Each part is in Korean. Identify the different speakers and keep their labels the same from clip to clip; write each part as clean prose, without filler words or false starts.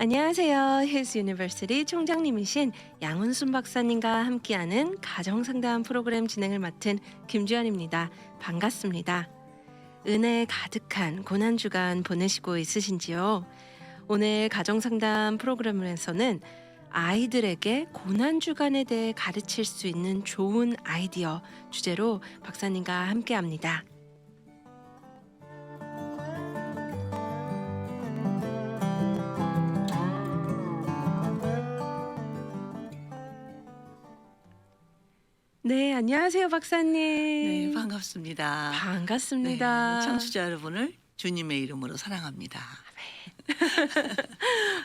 Speaker 1: 안녕하세요. 힐스 유니버시티 총장님이신 양훈순 박사님과 함께하는 가정상담 프로그램 진행을 맡은 김주연입니다. 반갑습니다. 은혜 가득한 고난주간 보내시고 있으신지요? 오늘 가정상담 프로그램에서는 아이들에게 고난주간에 대해 가르칠 수 있는 좋은 아이디어 주제로 박사님과 함께합니다. 네, 안녕하세요, 박사님.
Speaker 2: 네, 반갑습니다. 네,
Speaker 1: 반갑습니다.
Speaker 2: 청취자 여러분을 주님의 이름으로 사랑합니다.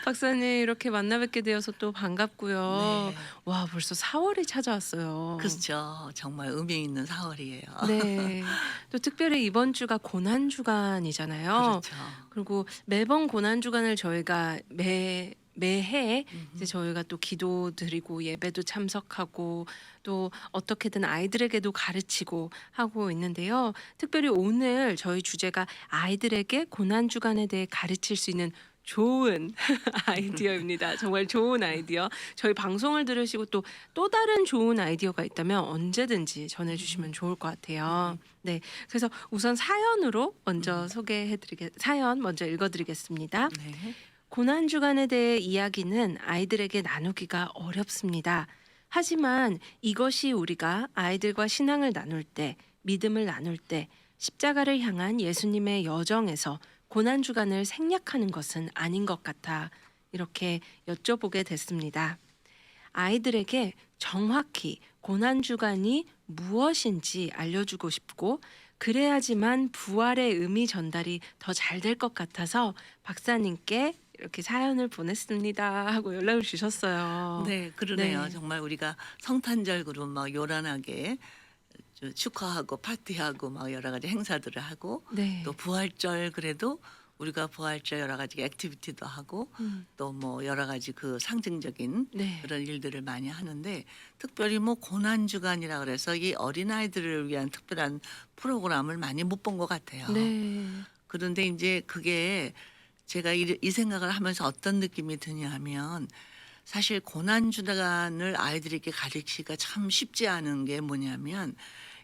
Speaker 1: 박사님 이렇게 만나 뵙게 되어서 또 반갑고요.
Speaker 2: 네,
Speaker 1: 와, 벌써 4월이 찾아왔어요.
Speaker 2: 그렇죠. 정말 의미 있는 4월이에요.
Speaker 1: 네. 또 특별히 이번 주가 고난 주간이잖아요.
Speaker 2: 그렇죠.
Speaker 1: 그리고 매번 고난 주간을 저희가 매해 이제 저희가 또 기도 드리고 예배도 참석하고 또 어떻게든 아이들에게도 가르치고 하고 있는데요. 특별히 오늘 저희 주제가 아이들에게 고난 주간에 대해 가르칠 수 있는 좋은 아이디어입니다. 정말 좋은 아이디어. 저희 방송을 들으시고 또 다른 좋은 아이디어가 있다면 언제든지 전해주시면 좋을 것 같아요. 네, 그래서 우선 사연으로 먼저 사연 먼저 읽어드리겠습니다.
Speaker 2: 네,
Speaker 1: 고난 주간에 대해 이야기는 아이들에게 나누기가 어렵습니다. 하지만 이것이 우리가 아이들과 신앙을 나눌 때, 믿음을 나눌 때, 십자가를 향한 예수님의 여정에서 고난 주간을 생략하는 것은 아닌 것 같아 이렇게 여쭤보게 됐습니다. 아이들에게 정확히 고난 주간이 무엇인지 알려주고 싶고 그래야지만 부활의 의미 전달이 더 잘 될 것 같아서 박사님께 이렇게 사연을 보냈습니다 하고 연락을 주셨어요.
Speaker 2: 네, 그러네요.
Speaker 1: 네.
Speaker 2: 정말 우리가 성탄절 그룹 막 요란하게 축하하고 파티하고 막 여러 가지 행사들을 하고
Speaker 1: 네.
Speaker 2: 또 부활절 그래도 우리가 부활절 여러 가지 액티비티도 하고 또 뭐 여러 가지 그 상징적인
Speaker 1: 네.
Speaker 2: 그런 일들을 많이 하는데 특별히 뭐 고난 주간이라 그래서 이 어린아이들을 위한 특별한 프로그램을 많이 못 본 것 같아요.
Speaker 1: 네.
Speaker 2: 그런데 이제 그게 제가 이 생각을 하면서 어떤 느낌이 드냐 하면 사실 고난 주간을 아이들에게 가르치기가 참 쉽지 않은 게 뭐냐면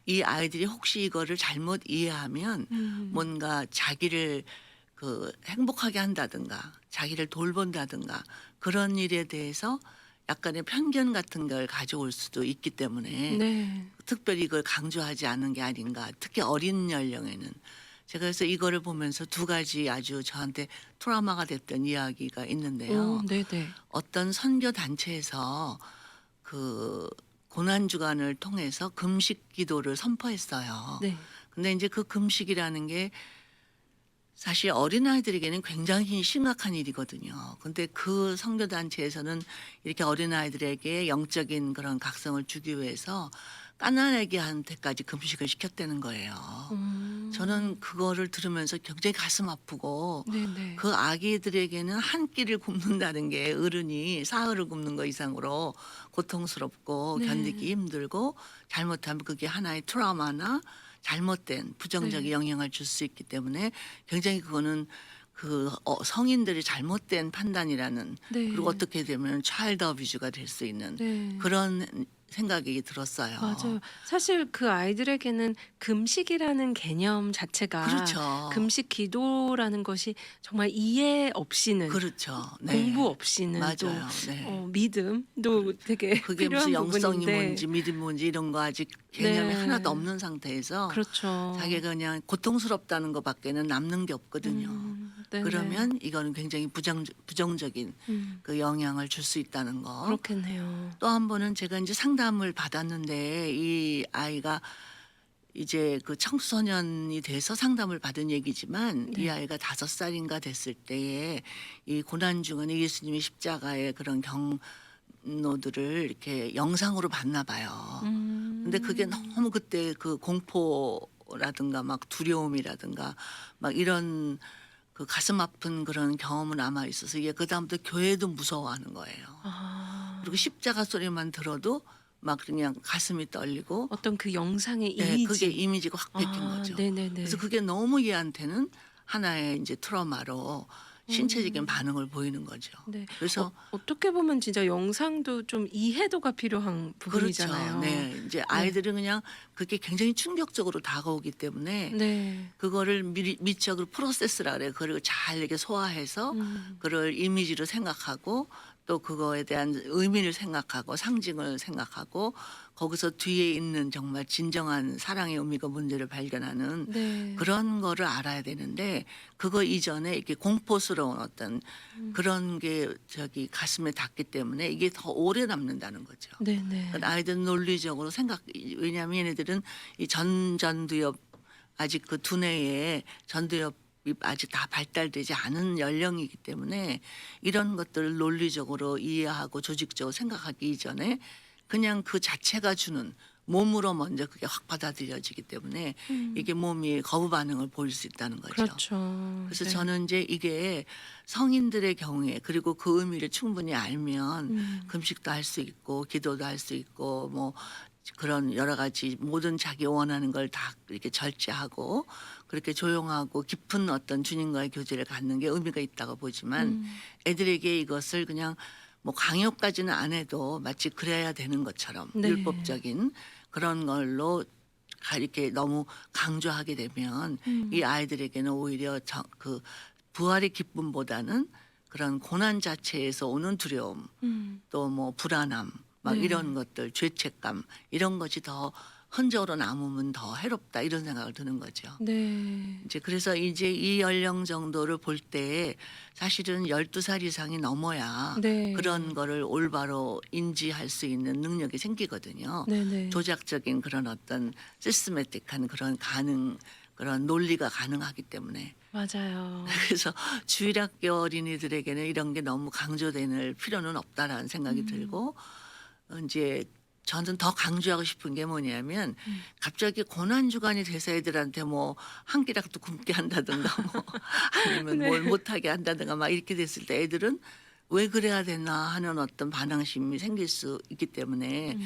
Speaker 2: 이 아이들이 혹시 이거를 잘못 이해하면 뭔가 자기를 그 행복하게 한다든가 자기를 돌본다든가 그런 일에 대해서 약간의 편견 같은 걸 가져올 수도 있기 때문에
Speaker 1: 네.
Speaker 2: 특별히 이걸 강조하지 않은 게 아닌가. 특히 어린 연령에는. 제가 그래서 이거를 보면서 두 가지 아주 저한테 트라우마가 됐던 이야기가 있는데요.
Speaker 1: 네네.
Speaker 2: 어떤 선교 단체에서 그 고난 주간을 통해서 금식 기도를 선포했어요.
Speaker 1: 네.
Speaker 2: 근데 이제 그 금식이라는 게 사실 어린아이들에게는 굉장히 심각한 일이거든요. 근데 그 선교 단체에서는 이렇게 어린아이들에게 영적인 그런 각성을 주기 위해서 까나니한테까지 금식을 시켰다는 거예요. 저는 그거를 들으면서 굉장히 가슴 아프고
Speaker 1: 네네.
Speaker 2: 그 아기들에게는 한 끼를 굶는다는 게 어른이 사흘을 굶는 거 이상으로 고통스럽고
Speaker 1: 네.
Speaker 2: 견디기 힘들고 잘못하면 그게 하나의 트라우마나 잘못된 부정적인
Speaker 1: 네.
Speaker 2: 영향을 줄 수 있기 때문에 굉장히 그거는 그 성인들이 잘못된 판단이라는
Speaker 1: 네.
Speaker 2: 그리고 어떻게 되면 차일드 어뷰즈가 될 수 있는
Speaker 1: 네.
Speaker 2: 그런 생각이 들었어요.
Speaker 1: 맞아요. 사실 그 아이들에게는 금식이라는 개념 자체가
Speaker 2: 그렇죠.
Speaker 1: 금식 기도라는 것이 정말 이해 없이는
Speaker 2: 그렇죠. 네.
Speaker 1: 공부 없이는 또
Speaker 2: 맞아요. 네.
Speaker 1: 믿음도 되게
Speaker 2: 그게
Speaker 1: 필요한
Speaker 2: 무슨 영성이
Speaker 1: 부분인데
Speaker 2: 뭔지 믿음이 뭔지 이런 거 아직 개념이
Speaker 1: 네.
Speaker 2: 하나도 없는 상태에서
Speaker 1: 그렇죠.
Speaker 2: 자기가 그냥 고통스럽다는 것밖에는 남는 게 없거든요.
Speaker 1: 네네.
Speaker 2: 그러면 이거는 굉장히 부정적인
Speaker 1: 음,
Speaker 2: 그 영향을 줄 수 있다는 거.
Speaker 1: 그렇겠네요.
Speaker 2: 또 한 번은 제가 이제 상담을 받았는데 이 아이가 이제 그 청소년이 돼서 상담을 받은 얘기지만
Speaker 1: 네.
Speaker 2: 이 아이가 5살인가 됐을 때에 이 고난 주간에 예수님의 십자가의 그런 경로들을 이렇게 영상으로 봤나 봐요. 근데 그게 너무 그때 그 공포라든가 막 두려움이라든가 막 이런 그 가슴 아픈 그런 경험은 남아 있어서 얘 그다음부터 교회도 무서워하는 거예요.
Speaker 1: 아,
Speaker 2: 그리고 십자가 소리만 들어도 막 그냥 가슴이 떨리고
Speaker 1: 어떤 그 영상의
Speaker 2: 네,
Speaker 1: 이미지.
Speaker 2: 그게 이미지가 확 바뀐 거죠.
Speaker 1: 네네네.
Speaker 2: 그래서 그게 너무 얘한테는 하나의 이제 트라우마로 신체적인 반응을 보이는 거죠.
Speaker 1: 네.
Speaker 2: 그래서
Speaker 1: 어떻게 보면 진짜 영상도 좀 이해도가 필요한
Speaker 2: 그렇죠.
Speaker 1: 부분이잖아요.
Speaker 2: 네. 이제
Speaker 1: 네.
Speaker 2: 아이들은 그냥 그게 굉장히 충격적으로 다가오기 때문에
Speaker 1: 네.
Speaker 2: 그거를 미적으로 프로세스라 그래요. 그걸 잘 이렇게 소화해서 그걸 이미지로 생각하고 또 그거에 대한 의미를 생각하고 상징을 생각하고 거기서 뒤에 있는 정말 진정한 사랑의 의미가 뭔지를 발견하는
Speaker 1: 네.
Speaker 2: 그런 거를 알아야 되는데 그거 이전에 이렇게 공포스러운 어떤 그런 게 저기 가슴에 닿기 때문에 이게 더 오래 남는다는 거죠.
Speaker 1: 네네.
Speaker 2: 그러니까 아이들은 논리적으로 왜냐하면 얘네들은 이 전두엽 아직 그 두뇌에 전두엽이 아직 다 발달되지 않은 연령이기 때문에 이런 것들을 논리적으로 이해하고 조직적으로 생각하기 이전에 그냥 그 자체가 주는 몸으로 먼저 그게 확 받아들여지기 때문에 이게 몸이 거부 반응을 보일 수 있다는 거죠.
Speaker 1: 그렇죠.
Speaker 2: 그래서
Speaker 1: 네.
Speaker 2: 저는 이제 이게 성인들의 경우에 그리고 그 의미를 충분히 알면 금식도 할 수 있고 기도도 할 수 있고 뭐 그런 여러 가지 모든 자기 원하는 걸 다 이렇게 절제하고 그렇게 조용하고 깊은 어떤 주님과의 교제를 갖는 게 의미가 있다고 보지만 애들에게 이것을 그냥 뭐 강요까지는 안 해도 마치 그래야 되는 것처럼
Speaker 1: 네.
Speaker 2: 율법적인 그런 걸로 이렇게 너무 강조하게 되면 이 아이들에게는 오히려 그 부활의 기쁨보다는 그런 고난 자체에서 오는 두려움 또 뭐 불안함 막
Speaker 1: 네.
Speaker 2: 이런 것들 죄책감 이런 것이 더 흔적으로 남으면 더 해롭다 이런 생각을 드는 거죠.
Speaker 1: 네.
Speaker 2: 이제 그래서 이제 이 연령 정도를 볼 때 사실은 12살 이상이 넘어야
Speaker 1: 네.
Speaker 2: 그런 거를 올바로 인지할 수 있는 능력이 생기거든요.
Speaker 1: 네네.
Speaker 2: 조작적인 그런 어떤 시스테마틱한 그런 논리가 가능하기 때문에
Speaker 1: 맞아요.
Speaker 2: 그래서 주일학교 어린이들에게는 이런 게 너무 강조될 필요는 없다라는 생각이 들고 이제 저는 더 강조하고 싶은 게 뭐냐면 갑자기 고난 주간이 돼서 애들한테 뭐 한 끼라도 굶게 한다든가 뭐 아니면
Speaker 1: 네.
Speaker 2: 뭘 못하게 한다든가 막 이렇게 됐을 때 애들은 왜 그래야 되나 하는 어떤 반항심이 생길 수 있기 때문에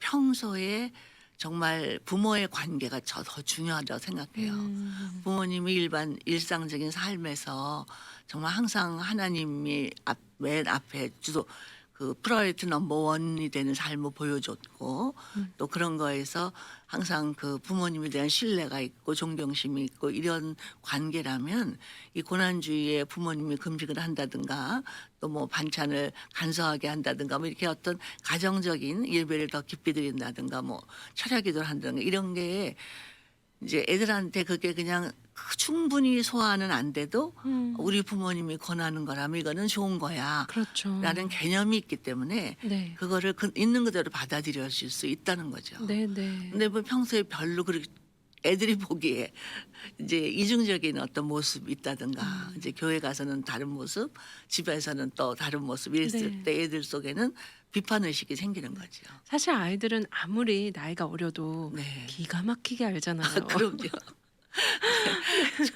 Speaker 2: 평소에 정말 부모의 관계가 더 중요하다고 생각해요. 부모님이 일상적인 삶에서 정말 항상 하나님이 맨 앞에 주도 그 프라이어티 넘버 원이 되는 삶을 보여줬고 또 그런 거에서 항상 그 부모님에 대한 신뢰가 있고 존경심이 있고 이런 관계라면 이 고난주의에 부모님이 금식을 한다든가 또 뭐 반찬을 간소하게 한다든가 뭐 이렇게 어떤 가정적인 예배를 더 깊이 드린다든가 뭐 철야기도를 한다든가 이런 게 이제 애들한테 그게 그냥 충분히 소화는 안 돼도 우리 부모님이 권하는 거라면 이거는 좋은 거야.
Speaker 1: 그렇죠.
Speaker 2: 라는 개념이 있기 때문에
Speaker 1: 네.
Speaker 2: 그거를 있는 그대로 받아들여질 수 있다는 거죠.
Speaker 1: 네네.
Speaker 2: 근데 뭐 평소에 별로 그렇게 애들이 보기에 이제 이중적인 어떤 모습이 있다든가 이제 교회 가서는 다른 모습, 집에서는 또 다른 모습 이랬을
Speaker 1: 네.
Speaker 2: 때 애들 속에는 비판 의식이 생기는 거죠.
Speaker 1: 사실 아이들은 아무리 나이가 어려도
Speaker 2: 네.
Speaker 1: 기가 막히게 알잖아요.
Speaker 2: 그럼요.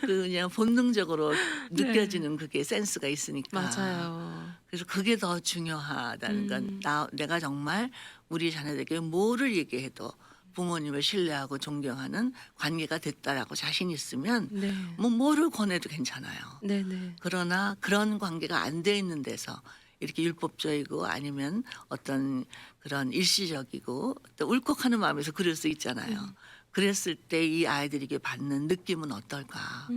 Speaker 2: 그냥 본능적으로
Speaker 1: 네.
Speaker 2: 느껴지는 그게 센스가 있으니까.
Speaker 1: 맞아요.
Speaker 2: 그래서 그게 더 중요하다는 건 내가 정말 우리 자녀들에게 뭐를 얘기해도 부모님을 신뢰하고 존경하는 관계가 됐다라고 자신 있으면
Speaker 1: 네.
Speaker 2: 뭐 뭐를 권해도 괜찮아요.
Speaker 1: 네네.
Speaker 2: 그러나 그런 관계가 안 돼 있는 데서 이렇게 율법적이고 아니면 어떤 그런 일시적이고 또 울컥하는 마음에서 그럴 수 있잖아요. 그랬을 때 이 아이들에게 받는 느낌은 어떨까?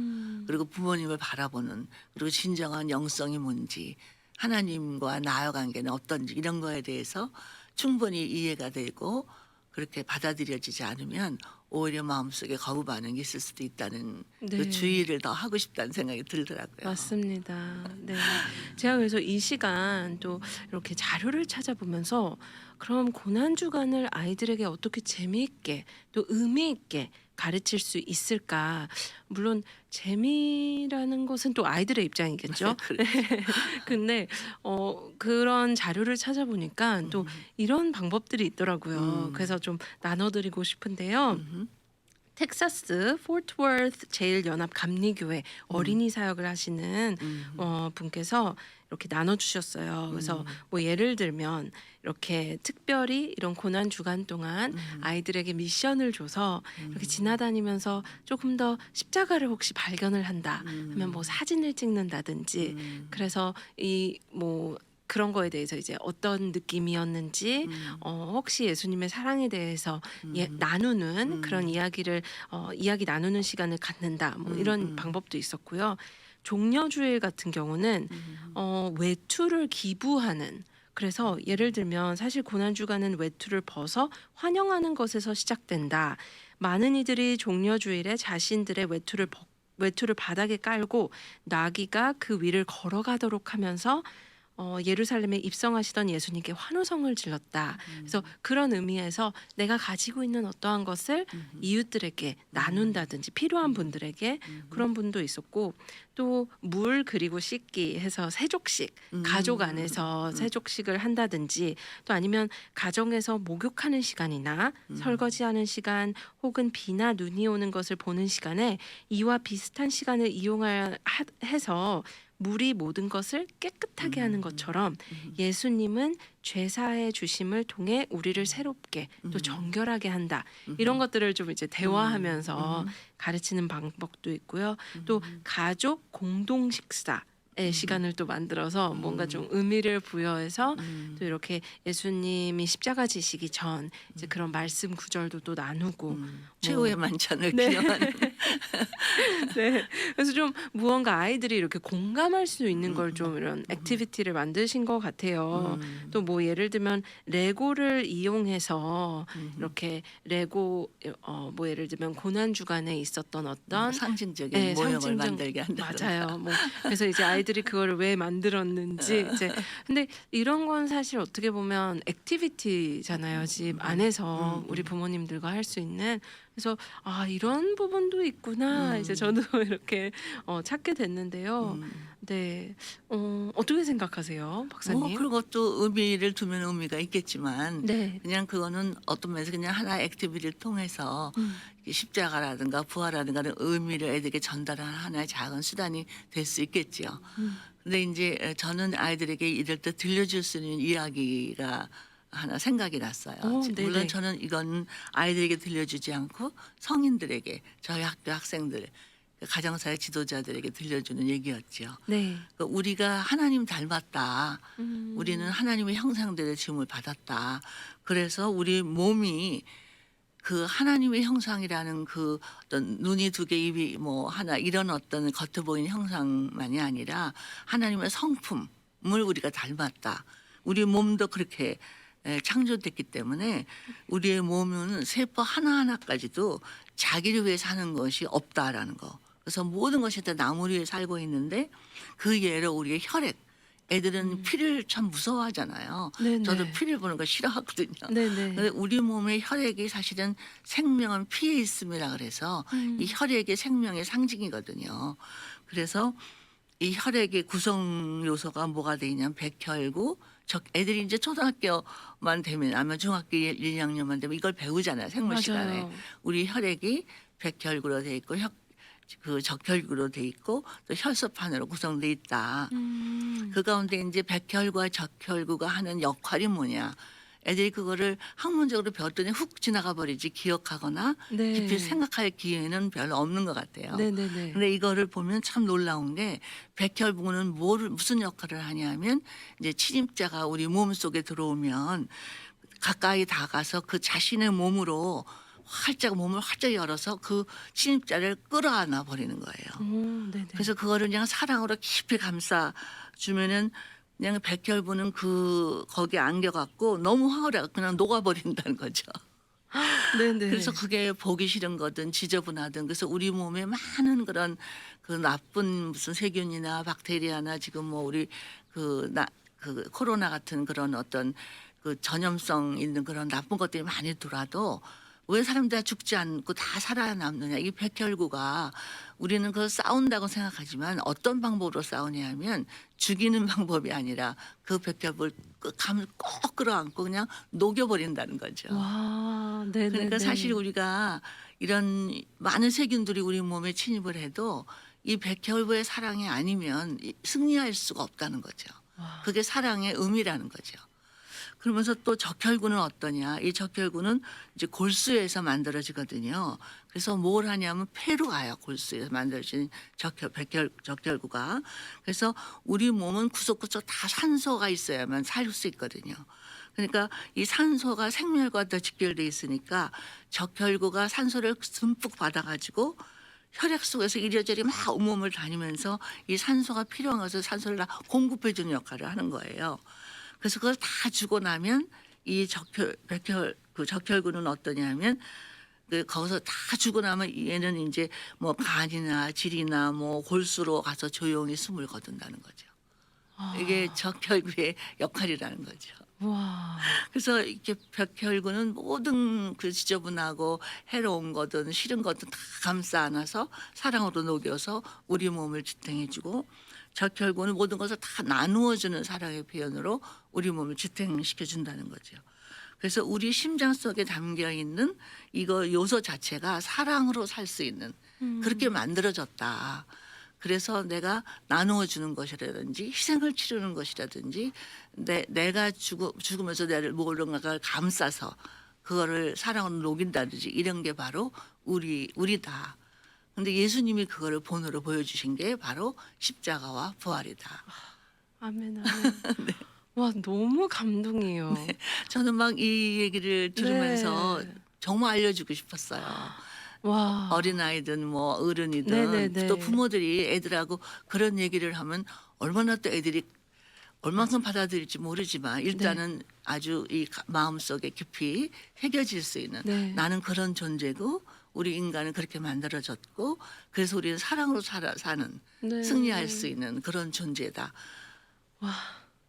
Speaker 2: 그리고 부모님을 바라보는 그리고 진정한 영성이 뭔지 하나님과 나의 관계는 어떤지 이런 거에 대해서 충분히 이해가 되고 그렇게 받아들여지지 않으면 오히려 마음속에 거부 반응이 있을 수도 있다는
Speaker 1: 네.
Speaker 2: 그 주의를 더 하고 싶다는 생각이 들더라고요.
Speaker 1: 맞습니다. 네. 제가 그래서 이 시간 또 이렇게 자료를 찾아보면서 그럼 고난 주간을 아이들에게 어떻게 재미있게 또 의미 있게 가르칠 수 있을까? 물론 재미라는 것은 또 아이들의 입장이겠죠.
Speaker 2: 그렇죠.
Speaker 1: 근데 그런 자료를 찾아보니까 또 이런 방법들이 있더라고요.
Speaker 2: 음.
Speaker 1: 그래서 좀 나눠드리고 싶은데요.
Speaker 2: 음흠.
Speaker 1: 텍사스 포트워스 제일연합 감리교회 어린이 사역을 하시는 분께서 이렇게 나눠주셨어요. 그래서 뭐 예를 들면 이렇게 특별히 이런 고난 주간 동안 아이들에게 미션을 줘서 이렇게 지나다니면서 조금 더 십자가를 혹시 발견을 한다 하면 뭐 사진을 찍는다든지 그래서 이 뭐 그런 거에 대해서 이제 어떤 느낌이었는지 혹시 예수님의 사랑에 대해서 나누는 그런 이야기를 이야기 나누는 시간을 갖는다 뭐 이런 방법도 있었고요. 종려주일 같은 경우는 외투를 기부하는 그래서 예를 들면 사실 고난주간은 외투를 벗어 환영하는 것에서 시작된다. 많은 이들이 종려주일에 자신들의 외투를 바닥에 깔고 나귀가 그 위를 걸어가도록 하면서 예루살렘에 입성하시던 예수님께 환호성을 질렀다. 그래서 그런 의미에서 내가 가지고 있는 어떠한 것을 이웃들에게 나눈다든지 필요한 분들에게 그런 분도 있었고 또 물 그리고 씻기 해서 세족식 가족 안에서 세족식을 한다든지 또 아니면 가정에서 목욕하는 시간이나 설거지하는 시간 혹은 비나 눈이 오는 것을 보는 시간에 이와 비슷한 시간을 이용해서 물이 모든 것을 깨끗하게 하는 것처럼 예수님은 죄사해 주심을 통해 우리를 새롭게 또 정결하게 한다. 이런 것들을 좀 이제 대화하면서 가르치는 방법도 있고요. 또 가족 공동 식사 의 시간을 또 만들어서 뭔가 좀 의미를 부여해서 또 이렇게 예수님이 십자가 지시기 전 이제 그런 말씀 구절도 또 나누고
Speaker 2: 최후의 만찬을
Speaker 1: 네.
Speaker 2: 기념하는
Speaker 1: 네. 그래서 좀 무언가 아이들이 이렇게 공감할 수 있는 걸 좀 이런 액티비티를 만드신 것 같아요. 또 뭐 예를 들면 레고를 이용해서 이렇게 레고 뭐 예를 들면 고난 주간에 있었던 어떤
Speaker 2: 상징적인
Speaker 1: 네,
Speaker 2: 모형을
Speaker 1: 상징적
Speaker 2: 만들게 한다든가.
Speaker 1: 맞아요. 뭐 그래서 이제 아이들이 그거를 왜 만들었는지 이제 근데 이런 건 사실 어떻게 보면 액티비티잖아요. 집 안에서 우리 부모님들과 할 수 있는 그래서 아 이런 부분도 있구나 이제 저도 이렇게 찾게 됐는데요. 네, 어떻게 생각하세요, 박사님?
Speaker 2: 그런 것도 의미를 두면 의미가 있겠지만
Speaker 1: 네,
Speaker 2: 그냥 그거는 어떤 면에서 그냥 하나의 액티비티를 통해서 이렇게 십자가라든가 부활라든가 는 의미를 애들에게 전달하는 하나의 작은 수단이 될 수 있겠지요. 근데 이제 저는 아이들에게 이럴 때 들려줄 수 있는 이야기가 하나 생각이 났어요. 물론
Speaker 1: 네네,
Speaker 2: 저는 이건 아이들에게 들려주지 않고 성인들에게 저희 학교 학생들 가정사회 지도자들에게 들려주는 얘기였죠.
Speaker 1: 네,
Speaker 2: 그러니까 우리가 하나님 닮았다. 우리는
Speaker 1: 음,
Speaker 2: 하나님의 형상대로 지음을 받았다. 그래서 우리 몸이 그 하나님의 형상이라는 그 어떤 눈이 두 개, 입이 뭐 하나 이런 어떤 겉에 보이는 형상만이 아니라 하나님의 성품을 우리가 닮았다. 우리 몸도 그렇게 창조됐기 때문에 우리의 몸은 세포 하나하나까지도 자기를 위해 사는 것이 없다라는 거. 그래서 모든 것이 다 나무 위에 살고 있는데 그 예로 우리의 혈액. 애들은 피를 참 무서워하잖아요. 저도
Speaker 1: 네네,
Speaker 2: 피를 보는 거 싫어하거든요.
Speaker 1: 네네,
Speaker 2: 근데 우리 몸의 혈액이 사실은 생명은 피에 있음이라 그래서 이 혈액이 생명의 상징이거든요. 그래서 이 혈액의 구성 요소가 뭐가 되냐면 백혈구, 애들이 이제 초등학교만 되면 아니면 중학교 1, 2학년만 되면 이걸 배우잖아요. 생물 시간에.
Speaker 1: 맞아요.
Speaker 2: 우리 혈액이 백혈구로 돼 있고 그 적혈구로 돼 있고 또 혈소판으로 구성돼 있다. 그 가운데 이제 백혈구와 적혈구가 하는 역할이 뭐냐. 애들이 그거를 학문적으로 배웠더니 훅 지나가 버리지 기억하거나 깊이
Speaker 1: 네,
Speaker 2: 생각할 기회는 별로 없는 것 같아요.
Speaker 1: 네네네.
Speaker 2: 근데 이거를 보면 참 놀라운 게 백혈구는 무슨 역할을 하냐면 이제 침입자가 우리 몸 속에 들어오면 가까이 다가서 그 자신의 몸으로 몸을 활짝 열어서 그 침입자를 끌어안아 버리는 거예요.
Speaker 1: 네네.
Speaker 2: 그래서 그거를 그냥 사랑으로 깊이 감싸 주면은 그냥 백혈구는 거기에 안겨갖고 너무 황홀해 그냥 녹아버린다는 거죠.
Speaker 1: 네네.
Speaker 2: 그래서 그게 보기 싫은 거든 지저분하든 그래서 우리 몸에 많은 그런 그 나쁜 무슨 세균이나 박테리아나 지금 뭐 우리 그 코로나 같은 그런 어떤 그 전염성 있는 그런 나쁜 것들이 많이 들어와도 왜 사람들 다 죽지 않고 다 살아남느냐. 이 백혈구가 우리는 그걸 싸운다고 생각하지만 어떤 방법으로 싸우냐면 죽이는 방법이 아니라 그 백혈구를 꼭 끌어안고 그냥 녹여버린다는 거죠.
Speaker 1: 와, 네네네.
Speaker 2: 그러니까 사실 우리가 이런 많은 세균들이 우리 몸에 침입을 해도 이 백혈구의 사랑이 아니면 승리할 수가 없다는 거죠.
Speaker 1: 와.
Speaker 2: 그게 사랑의 의미라는 거죠. 그러면서 또 적혈구는 어떠냐? 이 적혈구는 이제 골수에서 만들어지거든요. 그래서 뭘 하냐면 폐로 가요. 골수에서 만들어진 적혈구가. 그래서 우리 몸은 구석구석 다 산소가 있어야만 살 수 있거든요. 그러니까 이 산소가 생명과 더 직결돼 있으니까 적혈구가 산소를 듬뿍 받아가지고 혈액 속에서 이리저리 막 온몸을 다니면서 이 산소가 필요한 것을 산소를 다 공급해 주는 역할을 하는 거예요. 그래서 그걸 다 주고 나면 이 적혈구는 어떠냐면 거기서 다 주고 나면 얘는 이제 뭐 간이나 질이나 뭐 골수로 가서 조용히 숨을 거둔다는 거죠.
Speaker 1: 아.
Speaker 2: 이게 적혈구의 역할이라는 거죠.
Speaker 1: 와.
Speaker 2: 그래서 이렇게 백혈구는 모든 그 지저분하고 해로운 거든 싫은 거든 다 감싸 안아서 사랑으로 녹여서 우리 몸을 지탱해주고, 적혈구는 모든 것을 다 나누어주는 사랑의 표현으로 우리 몸을 지탱시켜준다는 거죠. 그래서 우리 심장 속에 담겨 있는 이거 요소 자체가 사랑으로 살 수 있는 그렇게 만들어졌다. 그래서 내가 나누어 주는 것이라든지 희생을 치르는 것이라든지 내가 죽으면서 내를 무언가를 감싸서 그거를 사랑으로 녹인다든지 이런 게 바로 우리다. 근데 예수님이 그거를 본으로 보여주신 게 바로 십자가와 부활이다.
Speaker 1: 아멘 아멘. 와 너무 감동이에요.
Speaker 2: 저는 막 이 얘기를 들으면서
Speaker 1: 네.
Speaker 2: 정말 알려주고 싶었어요.
Speaker 1: 와.
Speaker 2: 어린아이든 뭐 어른이든
Speaker 1: 네네네.
Speaker 2: 또 부모들이 애들하고 그런 얘기를 하면 얼마나 또 애들이 얼만큼 받아들일지 모르지만 일단은 아주 이 마음속에 깊이 새겨질 수 있는
Speaker 1: 네.
Speaker 2: 나는 그런 존재고 우리 인간은 그렇게 만들어졌고 그래서 우리는 사랑으로 사는
Speaker 1: 네.
Speaker 2: 승리할 수 있는 그런 존재다.
Speaker 1: 와.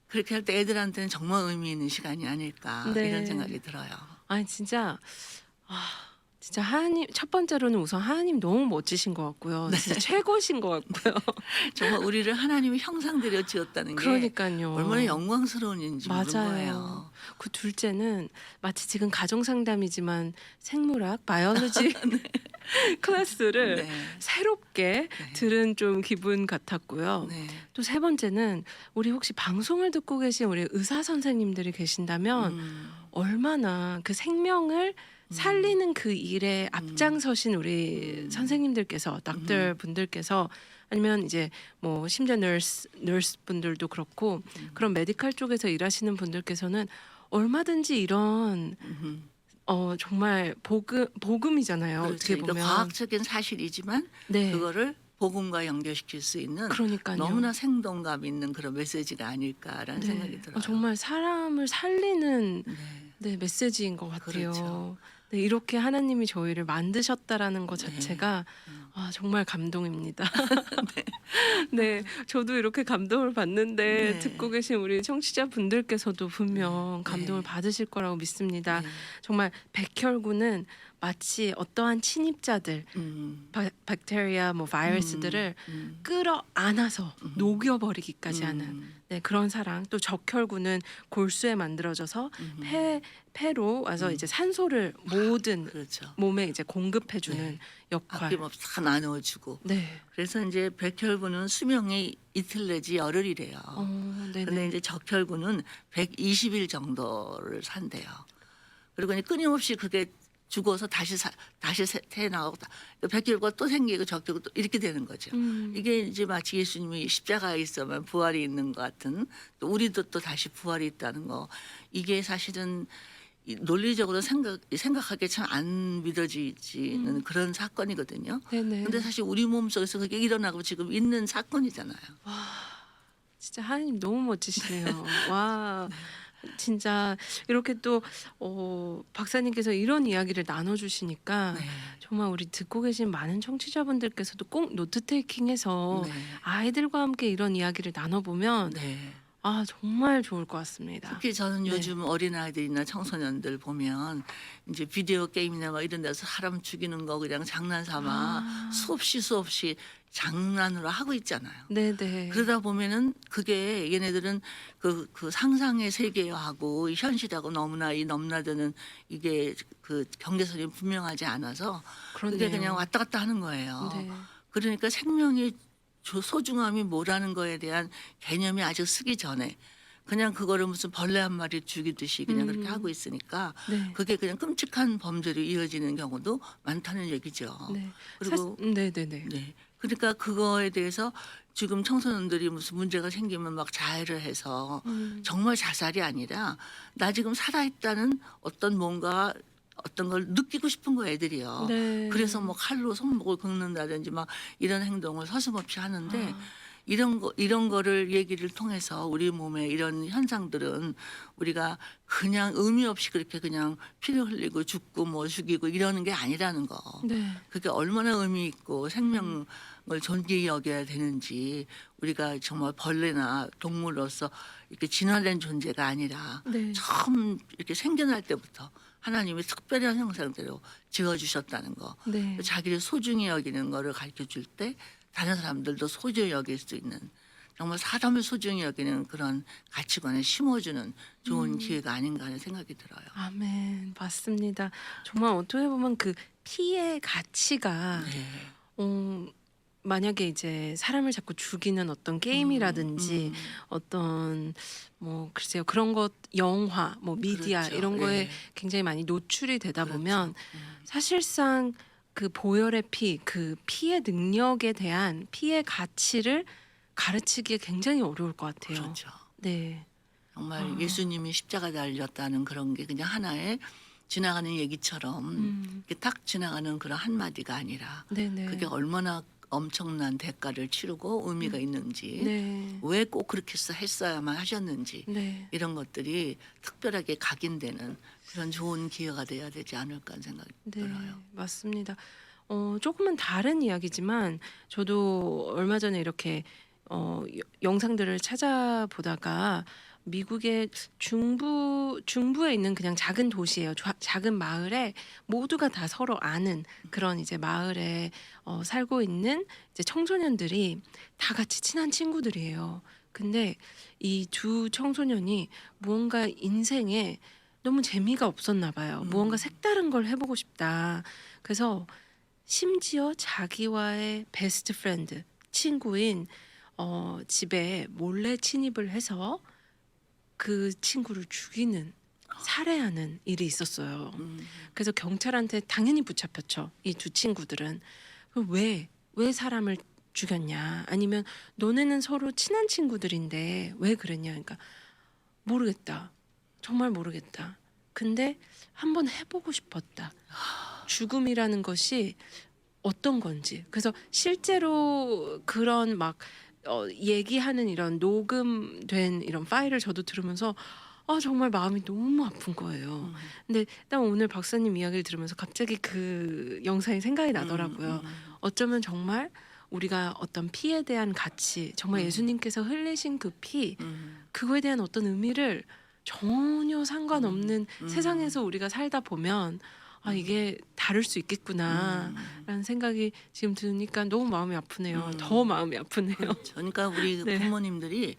Speaker 2: 그렇게 할 때 애들한테는 정말 의미 있는 시간이 아닐까
Speaker 1: 네.
Speaker 2: 이런 생각이 들어요.
Speaker 1: 아니 진짜 진짜 하나님 첫 번째로는 우선 하나님 너무 멋지신 것 같고요.
Speaker 2: 네.
Speaker 1: 진짜 최고신 것 같고요.
Speaker 2: 정말 우리를 하나님이 형상대로 지었다는 게
Speaker 1: 그러니까요.
Speaker 2: 얼마나 영광스러운 일인지 모르는
Speaker 1: 맞아요.
Speaker 2: 거예요.
Speaker 1: 그 둘째는 마치 지금 가정 상담이지만 생물학, 바이올로지 클래스를
Speaker 2: 네.
Speaker 1: 새롭게
Speaker 2: 네.
Speaker 1: 들은 좀 기분 같았고요.
Speaker 2: 네.
Speaker 1: 또 세 번째는 우리 혹시 방송을 듣고 계신 우리 의사 선생님들이 계신다면 얼마나 그 생명을 살리는 그 일에 앞장서신 우리 선생님들께서 닥터 분들께서 아니면 이제 뭐 심지어 너스 분들도 그렇고 그런 메디컬 쪽에서 일하시는 분들께서는 얼마든지 이런 정말 복음이잖아요.
Speaker 2: 그렇죠.
Speaker 1: 어떻게
Speaker 2: 그러니까
Speaker 1: 보면
Speaker 2: 과학적인 사실이지만
Speaker 1: 네.
Speaker 2: 그거를 복음과 연결시킬 수 있는
Speaker 1: 그러니까요.
Speaker 2: 너무나 생동감 있는 그런 메시지가 아닐까라는
Speaker 1: 네.
Speaker 2: 생각이 들어요.
Speaker 1: 정말 사람을 살리는
Speaker 2: 네.
Speaker 1: 네, 메시지인 것 같아요.
Speaker 2: 그렇죠.
Speaker 1: 네, 이렇게 하나님이 저희를 만드셨다라는 것
Speaker 2: 네.
Speaker 1: 자체가 정말 감동입니다. 네, 저도 이렇게 감동을 받는데
Speaker 2: 네.
Speaker 1: 듣고 계신 우리 청취자 분들께서도 분명
Speaker 2: 네.
Speaker 1: 감동을 받으실 거라고 믿습니다.
Speaker 2: 네.
Speaker 1: 정말 백혈구는 마치 어떠한 침입자들, 박테리아, 뭐 바이러스들을 끌어안아서 녹여버리기까지 하는 네, 그런 사랑. 또 적혈구는 골수에 만들어져서 폐로 와서 이제 산소를 모든
Speaker 2: 그렇죠.
Speaker 1: 몸에 이제 공급해주는
Speaker 2: 네.
Speaker 1: 역할.
Speaker 2: 아낌없이 다 나누어주고.
Speaker 1: 네.
Speaker 2: 그래서 이제 백혈구는 수명이 이틀 내지 열흘이래요.
Speaker 1: 네네.
Speaker 2: 근데 이제 적혈구는 120일 정도를 산대요. 그리고 이제 끊임없이 그게 죽어서 다시 태어나고 백혈구가 또 생기고 적혈구 또 이렇게 되는 거죠. 이게 이제 마치 예수님이 십자가에 있어만 부활이 있는 것 같은 또 우리도 또 다시 부활이 있다는 거 이게 사실은 논리적으로 생각하기에 참 안 믿어지는 그런 사건이거든요.
Speaker 1: 네네.
Speaker 2: 근데 사실 우리 몸속에서 그게 일어나고 지금 있는 사건이잖아요.
Speaker 1: 진짜 하나님 너무 멋지시네요. 와. 진짜 이렇게 또 박사님께서 이런 이야기를 나눠주시니까
Speaker 2: 네.
Speaker 1: 정말 우리 듣고 계신 많은 청취자분들께서도 꼭 노트 테이킹해서
Speaker 2: 네.
Speaker 1: 아이들과 함께 이런 이야기를 나눠보면
Speaker 2: 네.
Speaker 1: 아 정말 좋을 것 같습니다.
Speaker 2: 특히 저는
Speaker 1: 네.
Speaker 2: 요즘 어린아이들이나 청소년들 보면 이제 비디오 게임이나 막 이런 데서 사람 죽이는 거 그냥 장난 삼아
Speaker 1: 아.
Speaker 2: 수없이 장난으로 하고 있잖아요.
Speaker 1: 네네.
Speaker 2: 그러다 보면은 그게 얘네들은 그 상상의 세계하고 이 현실하고 너무나 이 넘나드는 이게 그 경계선이 분명하지 않아서 그게 그냥
Speaker 1: 그렇네요.
Speaker 2: 왔다 갔다 하는 거예요.
Speaker 1: 네.
Speaker 2: 그러니까 생명의 소중함이 뭐라는 거에 대한 개념이 아직 쓰기 전에 그냥 그거를 무슨 벌레 한 마리 죽이듯이 그냥 그렇게 하고 있으니까
Speaker 1: 네.
Speaker 2: 그게 그냥 끔찍한 범죄로 이어지는 경우도 많다는 얘기죠.
Speaker 1: 네.
Speaker 2: 그리고
Speaker 1: 네네네.
Speaker 2: 네. 그러니까 그거에 대해서 지금 청소년들이 무슨 문제가 생기면 막 자해를 해서
Speaker 1: 음.
Speaker 2: 정말 자살이 아니라 나 지금 살아있다는 어떤 뭔가 어떤 걸 느끼고 싶은 거 애들이요.
Speaker 1: 네.
Speaker 2: 그래서 뭐 칼로 손목을 긁는다든지 막 이런 행동을 서슴없이 하는데
Speaker 1: 아.
Speaker 2: 이런 거를 얘기를 통해서 우리 몸에 이런 현상들은 우리가 그냥 의미 없이 그렇게 그냥 피를 흘리고 죽고 뭐 죽이고 이러는 게 아니라는 거.
Speaker 1: 네.
Speaker 2: 그게 얼마나 의미 있고 생명을 존귀히 여겨야 되는지 우리가 정말 벌레나 동물로서 이렇게 진화된 존재가 아니라
Speaker 1: 네.
Speaker 2: 처음 이렇게 생겨날 때부터 하나님이 특별한 형상대로 지어주셨다는 거.
Speaker 1: 네.
Speaker 2: 자기를 소중히 여기는 거를 가르쳐 줄 때 다른 사람들도 소중히 여길 수 있는 정말 사람을 소중히 여기는 그런 가치관을 심어주는 좋은 기회가 아닌가 하는 생각이 들어요.
Speaker 1: 아멘. 맞습니다. 정말 어떻게 보면 그 피의 가치가
Speaker 2: 네.
Speaker 1: 어 만약에 이제 사람을 자꾸 죽이는 어떤 게임이라든지 어떤 뭐 글쎄요. 그런 것 영화 뭐 미디어
Speaker 2: 그렇죠.
Speaker 1: 이런 거에
Speaker 2: 예.
Speaker 1: 굉장히 많이 노출이 되다
Speaker 2: 그렇죠.
Speaker 1: 보면 사실상 그 보혈의 피, 그 피의 능력에 대한 피의 가치를 가르치기에 굉장히 어려울 것 같아요.
Speaker 2: 그렇죠.
Speaker 1: 네.
Speaker 2: 정말
Speaker 1: 아.
Speaker 2: 예수님이 십자가 달렸다는 그런 게 그냥 하나의 지나가는 얘기처럼
Speaker 1: 음.
Speaker 2: 이렇게 딱 지나가는 그런 한마디가 아니라
Speaker 1: 네네.
Speaker 2: 그게 얼마나 엄청난 대가를 치르고 의미가 있는지
Speaker 1: 네.
Speaker 2: 왜 꼭 그렇게 했어야만 하셨는지
Speaker 1: 네.
Speaker 2: 이런 것들이 특별하게 각인되는 그런 좋은 기회가 돼야 되지 않을까 하는 생각이
Speaker 1: 네.
Speaker 2: 들어요.
Speaker 1: 맞습니다. 조금은 다른 이야기지만 저도 얼마 전에 이렇게 영상들을 찾아보다가 미국의 중부에 있는 그냥 작은 도시예요. 작은 마을에 모두가 다 서로 아는 그런 이제 마을에 살고 있는 이제 청소년들이 다 같이 친한 친구들이에요. 근데 이 두 청소년이 무언가 인생에 너무 재미가 없었나 봐요. 무언가 색다른 걸 해보고 싶다. 그래서 심지어 자기와의 베스트 프렌드, 친구인 집에 몰래 침입을 해서 그 친구를 죽이는 살해하는 일이 있었어요. 그래서 경찰한테 당연히 붙잡혔죠. 이 두 친구들은. 왜 사람을 죽였냐? 아니면 너네는 서로 친한 친구들인데 왜 그랬냐? 그러니까 모르겠다. 정말 모르겠다. 근데 한번 해보고 싶었다. 죽음이라는 것이 어떤 건지. 그래서 실제로 그런 막 얘기하는 이런 녹음된 이런 파일을 저도 들으면서 정말 마음이 너무 아픈 거예요. 근데 딱 오늘 박사님 이야기를 들으면서 갑자기 그 영상이 생각이 나더라고요. 어쩌면 정말 우리가 어떤 피에 대한 가치, 정말 예수님께서 흘리신 그 피, 그거에 대한 어떤 의미를 전혀 상관없는 세상에서 우리가 살다 보면 이게 다를 수 있겠구나라는 생각이 지금 드니까 너무 마음이 아프네요. 더 마음이 아프네요.
Speaker 2: 그렇죠. 그러니까 우리
Speaker 1: 네.
Speaker 2: 부모님들이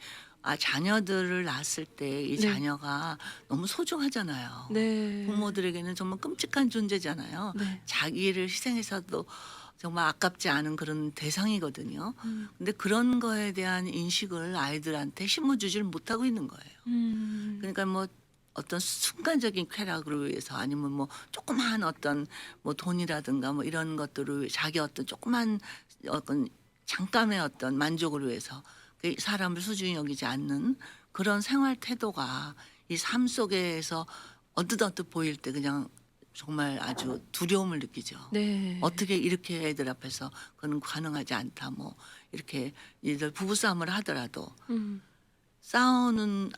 Speaker 2: 자녀들을 낳았을 때 이
Speaker 1: 네.
Speaker 2: 자녀가 너무 소중하잖아요.
Speaker 1: 네.
Speaker 2: 부모들에게는 정말 끔찍한 존재잖아요.
Speaker 1: 네.
Speaker 2: 자기를 희생해서도 정말 아깝지 않은 그런 대상이거든요.
Speaker 1: 음.
Speaker 2: 근데 그런 거에 대한 인식을 아이들한테 심어주질 못하고 있는 거예요.
Speaker 1: 음.
Speaker 2: 그러니까 뭐 어떤 순간적인 쾌락으로 위해서 아니면 뭐 조그마한 어떤 뭐 돈이라든가 뭐 이런 것들을 자기 어떤 조그만 어떤 잠깐의 어떤 만족을 위해서 그 사람을 소중히 여기지 않는 그런 생활 태도가 이 삶 속에서 언뜻 보일 때 그냥 정말 아주 두려움을 느끼죠.
Speaker 1: 네.
Speaker 2: 어떻게 이렇게 애들 앞에서 그건 가능하지 않다. 뭐 이렇게 얘들 부부싸움을 하더라도
Speaker 1: 음.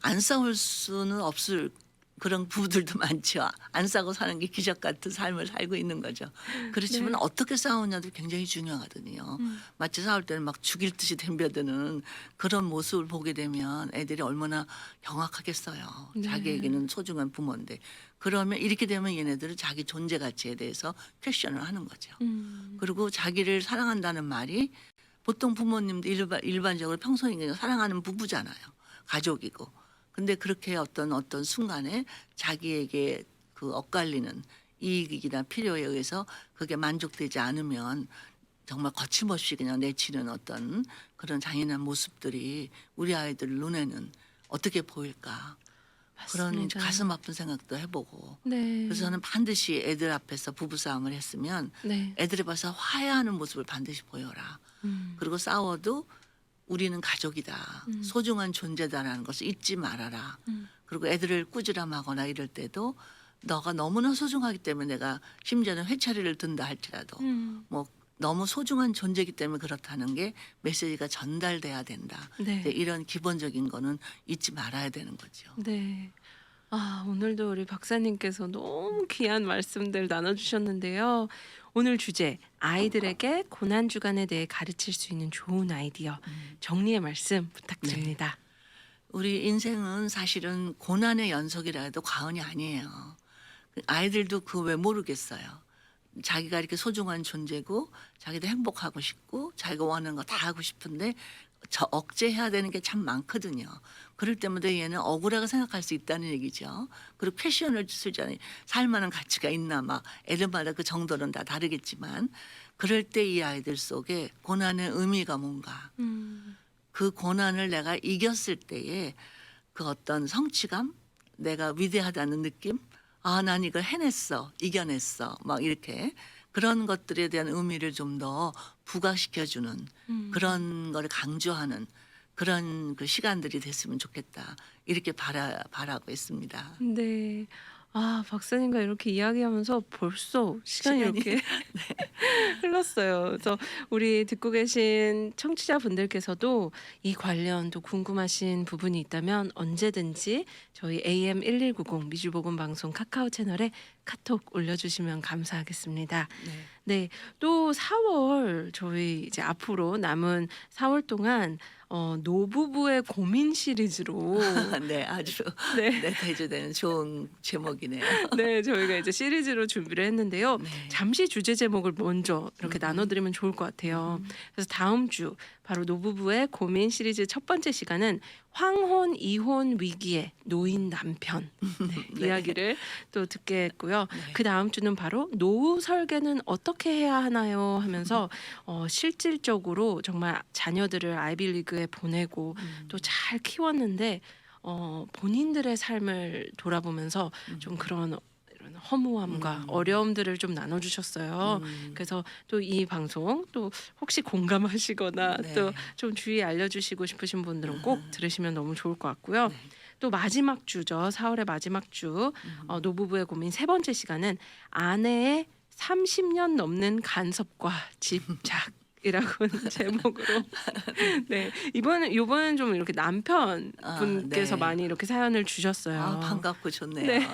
Speaker 2: 안 싸울 수는 없을 그런 부부들도 많죠. 안 싸고 사는 게 기적 같은 삶을 살고 있는 거죠. 그렇지만
Speaker 1: 네.
Speaker 2: 어떻게 싸우냐도 굉장히 중요하거든요.
Speaker 1: 음.
Speaker 2: 마치 싸울 때는 막 죽일 듯이 덤벼드는 그런 모습을 보게 되면 애들이 얼마나 경악하겠어요.
Speaker 1: 네.
Speaker 2: 자기에게는 소중한 부모인데. 그러면 이렇게 되면 얘네들은 자기 존재 가치에 대해서 퀘션을 하는 거죠. 그리고 자기를 사랑한다는 말이 보통 부모님도 일반적으로 평소에 사랑하는 부부잖아요. 가족이고. 근데 그렇게 어떤 순간에 자기에게 그 엇갈리는 이익이나 필요에 의해서 그게 만족되지 않으면 정말 거침없이 그냥 내치는 어떤 그런 잔인한 모습들이 우리 아이들 눈에는 어떻게 보일까. 그런
Speaker 1: 맞습니다.
Speaker 2: 가슴 아픈 생각도 해보고.
Speaker 1: 네.
Speaker 2: 그래서 저는 반드시 애들 앞에서 부부싸움을 했으면
Speaker 1: 네.
Speaker 2: 애들이 봐서 화해하는 모습을 반드시 보여라. 그리고 싸워도 우리는 가족이다. 소중한 존재다라는 것을 잊지 말아라. 그리고 애들을 꾸지람하거나 이럴 때도 너가 너무나 소중하기 때문에 내가 심지어는 회차리를 든다 할지라도 뭐 너무 소중한 존재이기 때문에 그렇다는 게 메시지가 전달돼야 된다.
Speaker 1: 네.
Speaker 2: 이제 이런 기본적인 거는 잊지 말아야 되는 거죠.
Speaker 1: 네. 아, 오늘도 우리 박사님께서 너무 귀한 말씀들 나눠주셨는데요. 오늘 주제, 아이들에게 고난주간에 대해 가르칠 수 있는 좋은 아이디어, 정리의 말씀 부탁드립니다.
Speaker 2: 우리 인생은 사실은 고난의 연속이라 해도 과언이 아니에요. 아이들도 그 왜 모르겠어요. 자기가 이렇게 소중한 존재고 자기도 행복하고 싶고 자기가 원하는 거 다 하고 싶은데 저 억제해야 되는 게 참 많거든요. 그럴 때마다 얘는 억울하게 생각할 수 있다는 얘기죠. 그리고 퀘션을 쓰자니 살만한 가치가 있나 막 애들마다 그 정도는 다 다르겠지만 그럴 때 이 아이들 속에 고난의 의미가 뭔가 그 고난을 내가 이겼을 때에 그 어떤 성취감, 내가 위대하다는 느낌, 아, 난 이걸 해냈어, 이겨냈어, 막 이렇게 그런 것들에 대한 의미를 좀 더 부각시켜주는 그런 걸 강조하는 그런 그 시간들이 됐으면 좋겠다. 이렇게 바라고 있습니다.
Speaker 1: 네. 아, 박사님과 이렇게 이야기하면서 벌써 시간이 이렇게 흘렀어요. 그래서 우리 듣고 계신 청취자분들께서도 이 관련 또 궁금하신 부분이 있다면 언제든지 저희 AM 1190 미주복음 방송 카카오 채널에 카톡 올려주시면 감사하겠습니다.
Speaker 2: 네.
Speaker 1: 네, 또 4월 저희 이제 앞으로 남은 4월 동안 노부부의 고민 시리즈로
Speaker 2: 네, 아주
Speaker 1: 네.
Speaker 2: 네, 대조되는 좋은 제목이네요.
Speaker 1: 네, 저희가 이제 시리즈로 준비를 했는데요.
Speaker 2: 네.
Speaker 1: 잠시 주제 제목을 먼저 이렇게 나눠드리면 좋을 것 같아요. 그래서 다음 주 바로 노부부의 고민 시리즈 첫 번째 시간은 황혼 이혼 위기에 놓인 남편
Speaker 2: 네.
Speaker 1: 이야기를 또 듣게 했고요.
Speaker 2: 네.
Speaker 1: 그 다음 주는 바로 노후 설계는 어떻게 해야 하나요 하면서 실질적으로 정말 자녀들을 아이비리그에 보내고 또 잘 키웠는데 본인들의 삶을 돌아보면서 좀 그런 이런 허무함과 어려움들을 좀 나눠주셨어요. 그래서 또 이 방송 또 혹시 공감하시거나
Speaker 2: 네.
Speaker 1: 또 좀 주의 알려주시고 싶으신 분들은 꼭 들으시면 너무 좋을 것 같고요.
Speaker 2: 네.
Speaker 1: 또 마지막 주죠. 4월의 마지막 주 노부부의 고민 세 번째 시간은 아내의 30년 넘는 간섭과 집착. 이라고 제목으로 네 이번은 좀 이렇게 남편 분께서
Speaker 2: 네.
Speaker 1: 많이 이렇게 사연을 주셨어요.
Speaker 2: 아, 반갑고 좋네요.
Speaker 1: 네.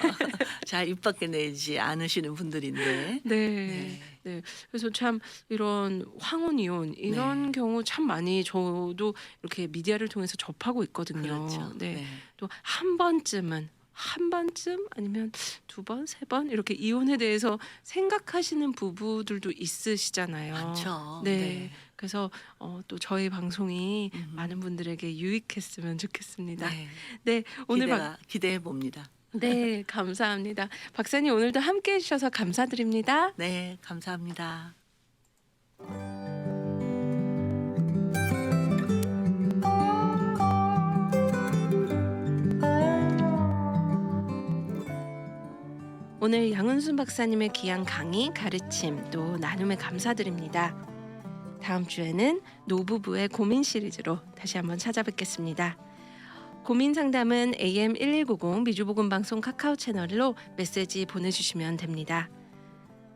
Speaker 2: 잘 입 밖에 내지 않으시는 분들인데.
Speaker 1: 네. 네. 그래서 참 이런 황혼 이혼 이런 경우 참 많이 저도 이렇게 미디어를 통해서 접하고 있거든요.
Speaker 2: 그렇죠.
Speaker 1: 네. 또 한 번쯤 아니면 두 번, 세 번 이렇게 이혼에 대해서 생각하시는 부부들도 있으시잖아요.
Speaker 2: 많죠.
Speaker 1: 네.
Speaker 2: 네.
Speaker 1: 그래서 또 저희 방송이 많은 분들에게 유익했으면 좋겠습니다.
Speaker 2: 네.
Speaker 1: 네, 오늘
Speaker 2: 기대해 봅니다.
Speaker 1: 네, 감사합니다. 박사님 오늘도 함께 해주셔서 감사드립니다.
Speaker 2: 네, 감사합니다.
Speaker 1: 오늘 양은순 박사님의 귀한 강의, 가르침, 또 나눔에 감사드립니다. 다음 주에는 노부부의 고민 시리즈로 다시 한번 찾아뵙겠습니다. 고민 상담은 AM 1190 미주복음 방송 카카오 채널로 메시지 보내주시면 됩니다.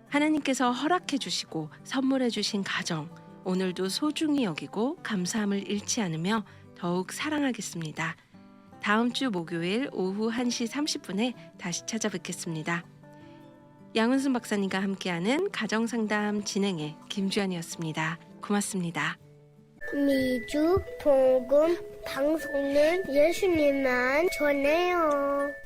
Speaker 1: 하나님께서 허락해 주시고 선물해 주신 가정, 오늘도 소중히 여기고 감사함을 잃지 않으며 더욱 사랑하겠습니다. 다음 주 목요일 오후 1시 30분에 다시 찾아뵙겠습니다. 양은순 박사님과 함께하는 가정상담 진행의 김주연이었습니다. 고맙습니다.
Speaker 3: 미주 복음 방송은 예수님만 전해요.